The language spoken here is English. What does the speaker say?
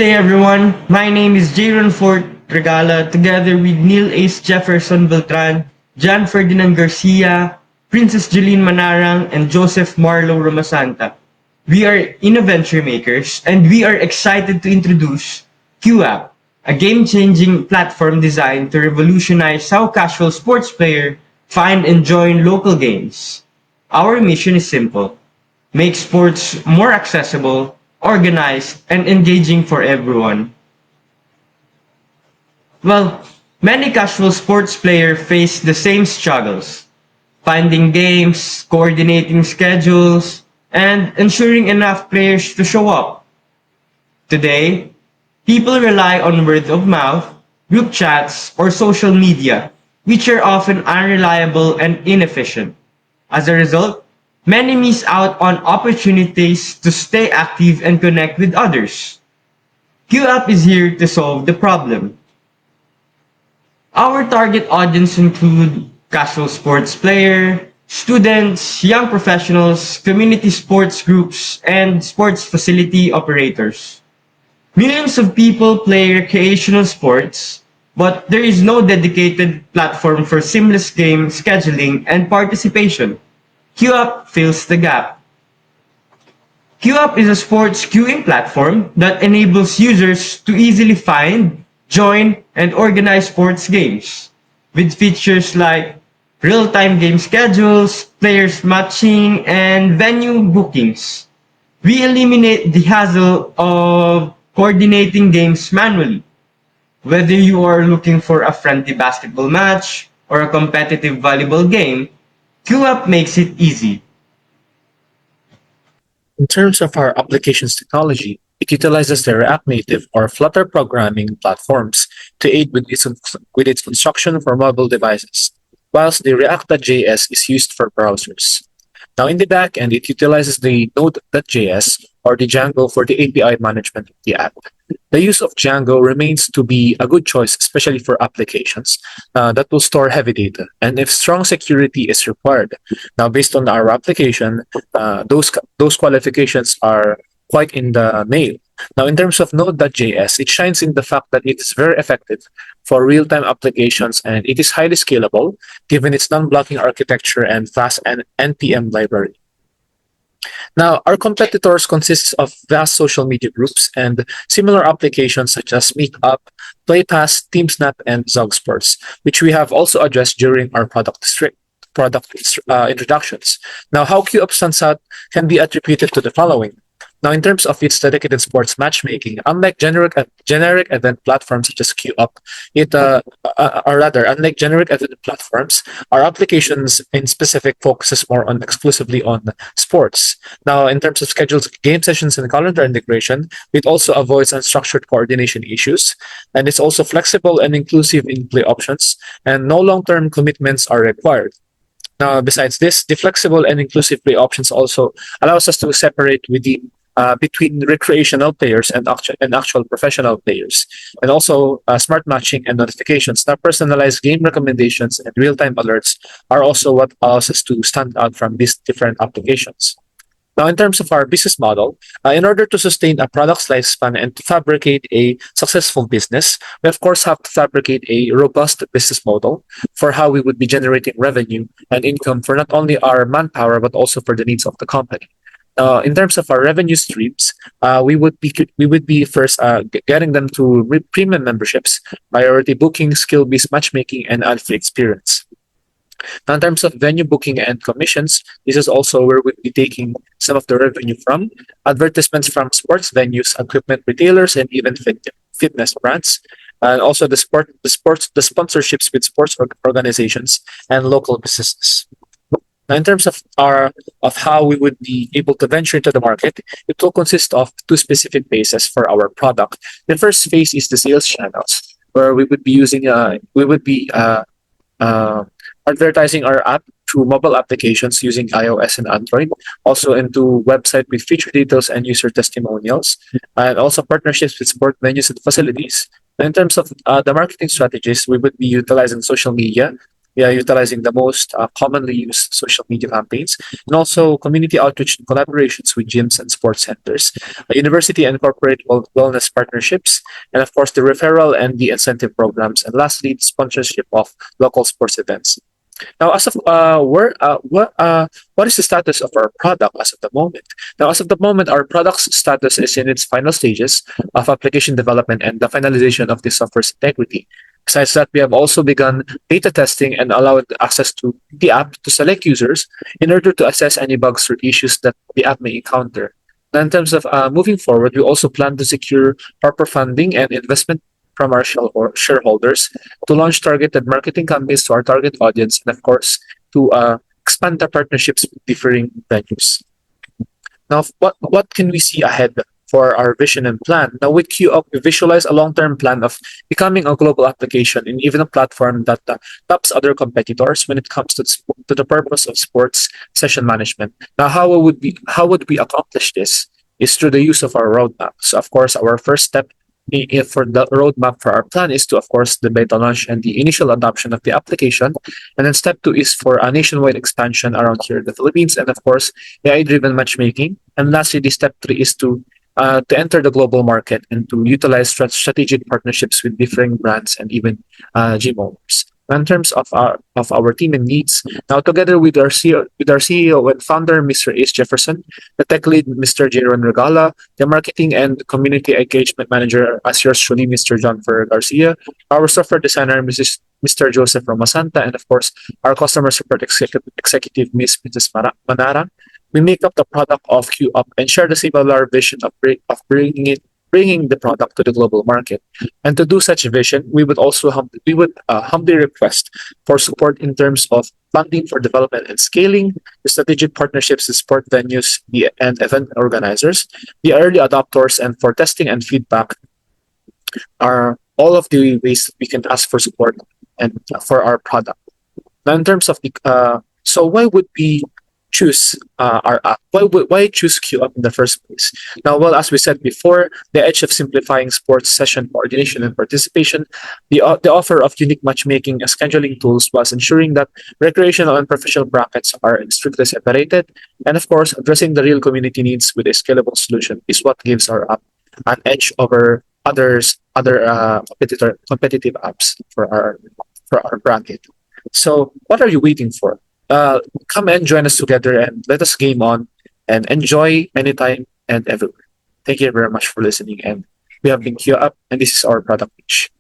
day, everyone. My name is Jaron Fort Regala, together with Neil Ace Jefferson Beltran, John Ferdinand Garcia, Princess Jeline Manarang, and Joseph Marlo Romasanta. We are innoventure makers, and we are excited to introduce QueueUP, a game-changing platform designed to revolutionize how casual sports players find and join local games. Our mission is simple: make sports more accessible, organized, and engaging for everyone. Well, many casual sports players face the same struggles: finding games, coordinating schedules, and ensuring enough players to show up. Today, people rely on word of mouth, group chats, or social media, which are often unreliable and inefficient. As a result, many miss out on opportunities to stay active and connect with others. QUp is here to solve the problem. Our target audience include casual sports player, students, young professionals, community sports groups, and sports facility operators. Millions of people play recreational sports, but there is no dedicated platform for seamless game scheduling and participation. QUp fills the gap. QUp is a sports queuing platform that enables users to easily find, join, and organize sports games. With features like real-time game schedules, players matching, and venue bookings, we eliminate the hassle of coordinating games manually. Whether you are looking for a friendly basketball match or a competitive volleyball game, QUp makes it easy. In terms of our applications technology, it utilizes the React Native or Flutter programming platforms to aid with its construction for mobile devices, whilst the React.js is used for browsers. Now, in the backend, it utilizes the Node.js or the Django for the API management of the app. The use of Django remains to be a good choice, especially for applications that will store heavy data, and if strong security is required. Now, based on our application, those qualifications are quite in the nail. Now, in terms of Node.js, it shines in the fact that it is very effective for real-time applications and it is highly scalable given its non-blocking architecture and fast NPM library. Now, our competitors consist of vast social media groups and similar applications such as Meetup, PlayPass, TeamSnap, and ZogSports, which we have also addressed during our introductions. Now, how QUp stands out can be attributed to the following. Now, in terms of its dedicated sports matchmaking, unlike generic event platforms such as QUp, unlike generic event platforms, our applications in specific focuses more on exclusively on sports. Now, in terms of scheduled game sessions and calendar integration, it also avoids unstructured coordination issues, and it's also flexible and inclusive in play options, and no long-term commitments are required. Now, besides this, the flexible and inclusive play options also allows us to separate between recreational players and actual professional players, and also smart matching and notifications. Now, personalized game recommendations and real-time alerts are also what allows us to stand out from these different applications. Now, in terms of our business model, in order to sustain a product's lifespan and to fabricate a successful business, we of course have to fabricate a robust business model for how we would be generating revenue and income for not only our manpower but also for the needs of the company. In terms of our revenue streams, we would be first getting them to premium memberships, priority booking, skill-based matchmaking, and ad-free experience. Now, in terms of venue booking and commissions, this is also where we'll be taking some of the revenue from advertisements from sports venues, equipment retailers, and even fitness brands, and also the sponsorships with sports organizations and local businesses. Now, in terms of how we would be able to venture into the market, it will consist of two specific phases for our product. The first phase is the sales channels, where we would be advertising our app through mobile applications using iOS and Android, also into website with feature details and user testimonials, and also partnerships with sport venues and facilities. And in terms of the marketing strategies, we would be utilizing social media, yeah, utilizing the most commonly used social media campaigns, and also community outreach and collaborations with gyms and sports centers, university and corporate wellness partnerships, and of course the referral and the incentive programs, and lastly, the sponsorship of local sports events. Now, as of what is the status of our product as of the moment? Now, as of the moment, our product's status is in its final stages of application development and the finalization of the software's integrity. Besides that, we have also begun beta testing and allowed access to the app to select users in order to assess any bugs or issues that the app may encounter. Now, in terms of moving forward, we also plan to secure proper funding and investment from our shareholders to launch targeted marketing campaigns to our target audience, and of course, to expand our partnerships with differing venues. Now, what can we see ahead for our vision and plan? Now, with QueueUP, we visualize a long-term plan of becoming a global application and even a platform that tops other competitors when it comes to the purpose of sports session management. Now, how would we accomplish this? Is through the use of our roadmap. So, of course, our first step for the roadmap for our plan is to, of course, the beta launch and the initial adoption of the application. And then step two is for a nationwide expansion around here in the Philippines, and of course, AI-driven matchmaking. And lastly, the step three is to enter the global market and to utilize strategic partnerships with different brands and even gym owners. In terms of our team and needs, now together with our CEO and founder, Mr. Ace Jefferson, the tech lead, Mr. Jeron Regala, the marketing and community engagement manager, as yours truly, Mr. John Fer Garcia, our software designer, Mr. Joseph Romasanta, and of course, our customer support executive, Mrs. Manara, we make up the product of QueueUp and share the similar vision of bringing the product to the global market. And to do such a vision, we would humbly request for support in terms of funding for development and scaling, the strategic partnerships with sport venues and event organizers, the early adopters, and for testing and feedback are all of the ways that we can ask for support and for our product. Now, in terms of so why would we choose our app? Why choose QueueUp in the first place? Now, well, as we said before, the edge of simplifying sports session coordination and participation, the offer of unique matchmaking and scheduling tools was ensuring that recreational and professional brackets are strictly separated, and of course, addressing the real community needs with a scalable solution is what gives our app an edge over other competitive apps for our bracket. So, what are you waiting for? Come and join us together and let us game on and enjoy anytime and everywhere. Thank you very much for listening. And we have been QueueUp, and this is our product pitch.